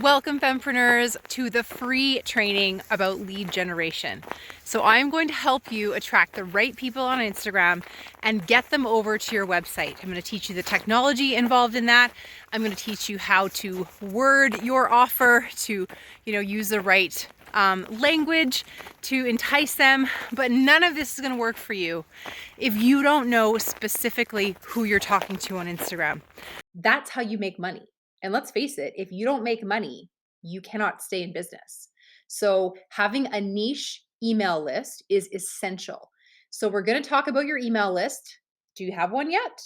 Welcome, fempreneurs, to the free training about lead generation. So I'm going to help you attract the right people on Instagram and get them over to your website. I'm going to teach you the technology involved in that. I'm going to teach you how to word your offer to, use the right language to entice them. But none of this is going to work for you if you don't know specifically who you're talking to on Instagram. That's how you make money. And let's face it, if you don't make money, you cannot stay in business. So having a niche email list is essential. So we're going to talk about your email list. Do you have one yet?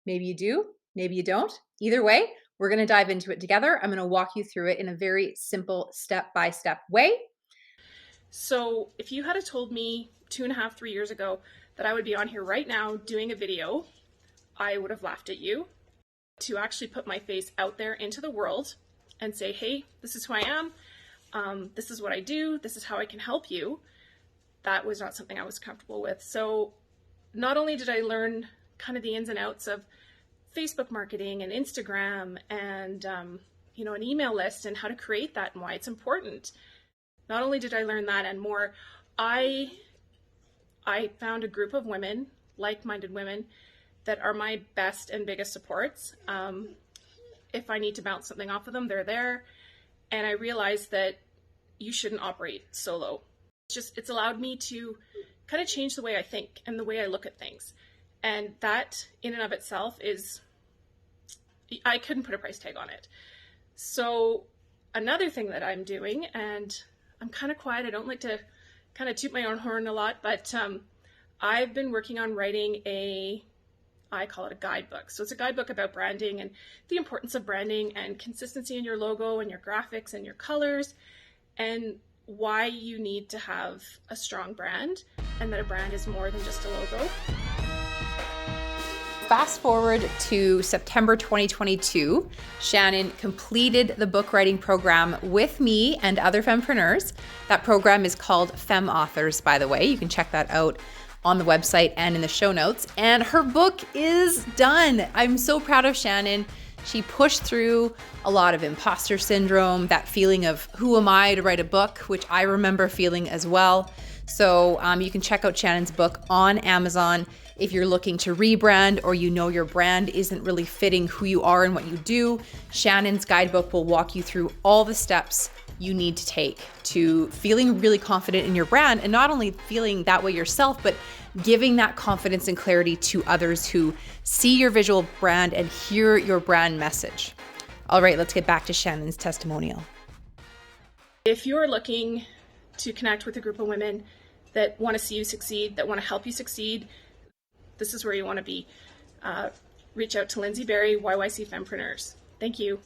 Maybe you do, maybe you don't. Either way, we're going to dive into it together. I'm going to walk you through it in a very simple step-by-step way. So if you had told me 2.5, 3 years ago that I would be on here right now doing a video, I would have laughed at you. To actually put my face out there into the world and say, hey, this is who I am, this is what I do, this is how I can help you, that was not something I was comfortable with. So not only did I learn kind of the ins and outs of Facebook marketing and Instagram and an email list and how to create that and why it's important. Not only did I learn that and more, I found a group of women, like-minded women, that are my best and biggest supports. If I need to bounce something off of them, they're there. And I realized that you shouldn't operate solo. It's allowed me to kind of change the way I think and the way I look at things. And that in and of itself I couldn't put a price tag on it. So another thing that I'm doing, and I'm kind of quiet, I don't like to kind of toot my own horn a lot, but I've been working on writing I call it a guidebook. So it's a guidebook about branding and the importance of branding and consistency in your logo and your graphics and your colors and why you need to have a strong brand and that a brand is more than just a logo. Fast forward to September 2022, Shannon completed the book writing program with me and other fempreneurs. That program is called Fem Authors, by the way. You can check that out on the website and in the show notes. And her book is done. I'm so proud of Shannon. She pushed through a lot of imposter syndrome, that feeling of who am I to write a book, which I remember feeling as well. So you can check out Shannon's book on Amazon if you're looking to rebrand or your brand isn't really fitting who you are and what you do. Shannon's guidebook will walk you through all the steps you need to take to feeling really confident in your brand, and not only feeling that way yourself, but giving that confidence and clarity to others who see your visual brand and hear your brand message. All right, let's get back to Shannon's testimonial. If you're looking to connect with a group of women that want to see you succeed, that want to help you succeed, this is where you want to be. Reach out to Lyndsie Barrie, YYC Fempreneurs. Thank you.